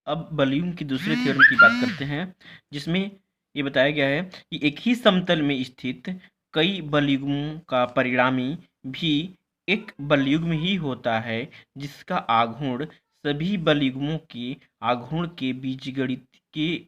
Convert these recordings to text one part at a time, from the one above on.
अब बलयूम की दूसरे थ्योरम की बात करते हैं, जिसमें ये बताया गया है कि एक ही समतल में स्थित कई बलयुग्मों का परिणामी भी एक बलयुग्म ही होता है, जिसका आघूर्ण सभी बलयुग्मों के आघूर्ण के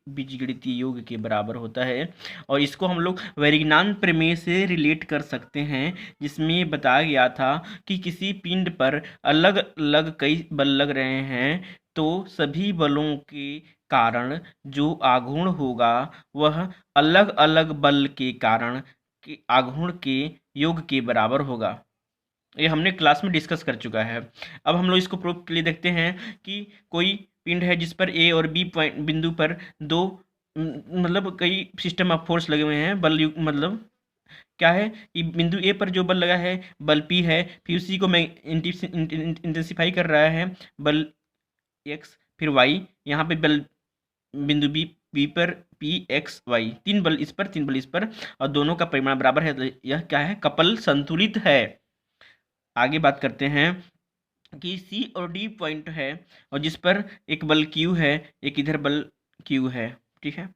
बीजगणितीय योग के बराबर होता है। और इसको हम लोग वेरिग्नान प्रमेय से रिलेट कर सकते हैं, जिसमें बताया गया था कि किसी पिंड पर अलग अलग कई बल लग रहे हैं, तो सभी बलों के कारण जो आघूर्ण होगा वह अलग अलग बल के कारण के आघूर्ण के योग के बराबर होगा। ये हमने क्लास में डिस्कस कर चुका है। अब हम लोग इसको प्रूफ के लिए देखते हैं कि कोई पिंड है जिस पर ए और बी पॉइंट बिंदु पर दो मतलब कई सिस्टम ऑफ फोर्स लगे हुए हैं, बल युग मतलब क्या है कि बिंदु ए पर जो बल लगा है बल पी है, फिर उसी को मैं इंटेंसिफाई कर रहा है बल एक्स, फिर वाई, यहाँ पे बल बिंदु बी बी पर पी एक्स वाई, तीन बल इस पर तीन बल इस पर, और दोनों का परिमाण बराबर है, तो यह क्या है, कपल संतुलित है। आगे बात करते हैं कि सी और डी पॉइंट है और जिस पर एक बल क्यू है, एक इधर बल क्यू है, ठीक है,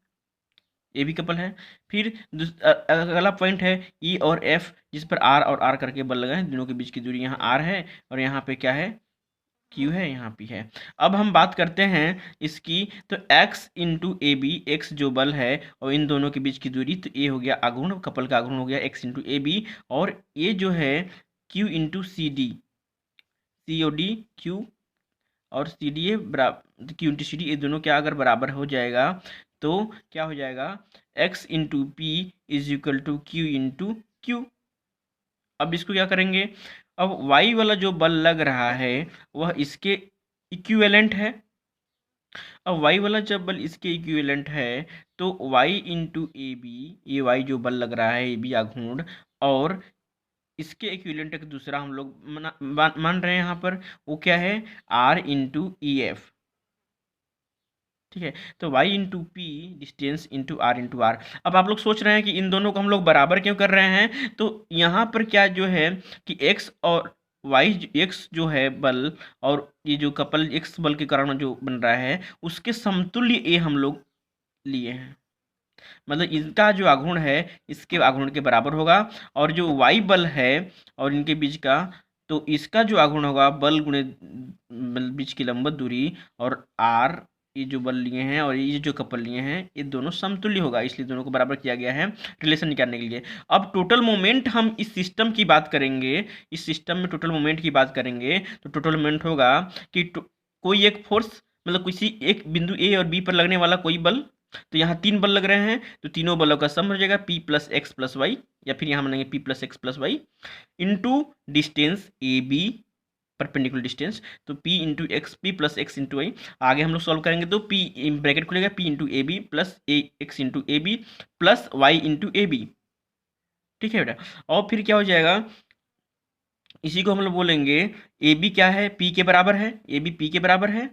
ये भी कपल है। फिर अगला पॉइंट है ई और एफ, जिस पर आर और आर करके बल लगा है, दोनों के बीच की दूरी यहाँ आर है और यहाँ पे क्या है, क्यू है, यहाँ पे है। अब हम बात करते हैं इसकी, तो x into a b, x जो बल है और इन दोनों के बीच की दूरी, तो ये हो गया आघूर्ण, कपल का आघूर्ण हो गया x इंटू ए बी, और ये जो है q इंटू सी डी, सी ओ डी क्यू और सी डी ए बराबर, क्यू इंटू सी डी, ये दोनों क्या अगर बराबर हो जाएगा तो क्या हो जाएगा, x into p is equal to q into q. अब इसको क्या करेंगे, अब y वाला जो बल लग रहा है वह इसके इक्विवेलेंट है। अब y वाला जब बल इसके इक्विवेलेंट है तो y इंटू ए बी, ये y जो बल लग रहा है, ए बी आघूर्ण, और इसके इक्विवेलेंट एक दूसरा हम लोग मान रहे हैं यहाँ पर, वो क्या है, r इंटू ई एफ, ठीक है। तो y into p distance into r into r. अब आप लोग सोच रहे हैं कि इन दोनों को हम लोग बराबर क्यों कर रहे हैं, तो यहाँ पर क्या जो है कि x और y, x जो है बल और ये जो कपल x बल के कारण जो बन रहा है उसके समतुल्य ए हम लोग लिए हैं, मतलब इनका जो आघूर्ण है इसके आघूर्ण के बराबर होगा, और जो y बल है और इनके बीच का, तो इसका जो आघूर्ण होगा बल गुणे बीच की लंबवत दूरी, और r, ये जो बल लिए हैं और ये जो कपल लिए हैं ये दोनों समतुल्य होगा, इसलिए दोनों को बराबर किया गया है रिलेशन निकालने के लिए। अब टोटल मोमेंट हम इस सिस्टम की बात करेंगे, इस सिस्टम में टोटल मोमेंट की बात करेंगे, तो टोटल मोमेंट होगा कि कोई एक फोर्स, मतलब किसी एक बिंदु ए और बी पर लगने वाला कोई बल, तो यहाँ तीन बल लग रहे हैं तो तीनों बलों का सम हो जाएगा p plus x plus y, या फिर यहाँ मानेंगे p plus x plus y into distance a b, perpendicular distance, तो p into x, p plus x into y. आगे हम लोग सॉल्व करेंगे तो p ब्रैकेट खुलेगा p into a b plus a x into a b plus y into a b, ठीक है बेटा। और फिर क्या हो जाएगा, इसी को हम लोग बोलेंगे ए बी क्या है, p के बराबर है, ए बी पी के बराबर है,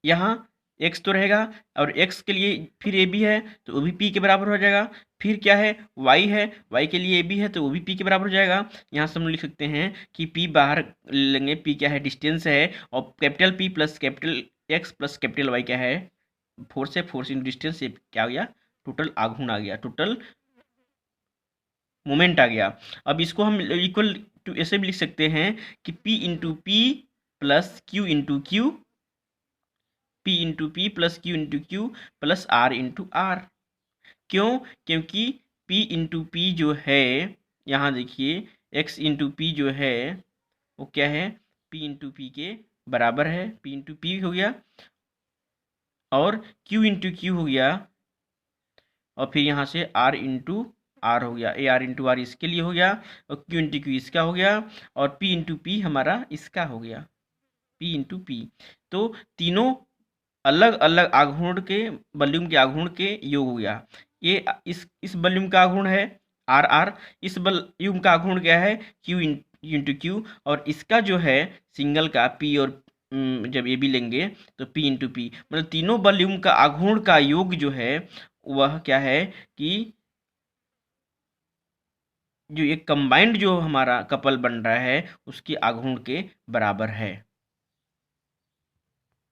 यहाँ x तो रहेगा और x के लिए फिर ए बी है तो वो भी p के बराबर हो जाएगा, फिर क्या है y है, y के लिए ए बी है तो वो भी p के बराबर हो जाएगा। यहाँ से हम लिख सकते हैं कि p बाहर लेंगे, p क्या है, डिस्टेंस है, और capital P plus capital x plus capital y क्या है, फोर्स है, फोर्स इन डिस्टेंस से क्या आ गया, टोटल आघूर्ण आ गया, टोटल मोमेंट आ गया। अब इसको हम इक्वल टू ऐसे भी लिख सकते हैं कि p into p plus q into q, p into p plus q into q plus r into r. क्यों, क्योंकि p इंटू पी जो है, यहाँ देखिए x इंटू पी जो है वो क्या है, p इंटू पी के बराबर है, p इंटू पी हो गया, और q इंटू क्यू हो गया, और फिर यहाँ से r इंटू आर हो गया, ए आर इंटू आर इसके लिए हो गया, और q इंटू क्यू इसका हो गया, और p इंटू पी हमारा इसका हो गया, p इंटू पी। तो तीनों अलग अलग आघूर्ण के, वॉल्यूम के आघूर्ण के योग हो गया। ये इस वॉल्यूम का आघूर्ण है आर आर, इस वॉल्यूम का आघूर्ण क्या है क्यू इंटू क्यू, और इसका जो है सिंगल का पी, और जब ए बी लेंगे तो पी इंटू पी, मतलब तीनों वॉल्यूम का आघूर्ण का योग जो है वह क्या है कि जो एक कंबाइंड जो हमारा कपल बन रहा है उसके आघूर्ण के बराबर है।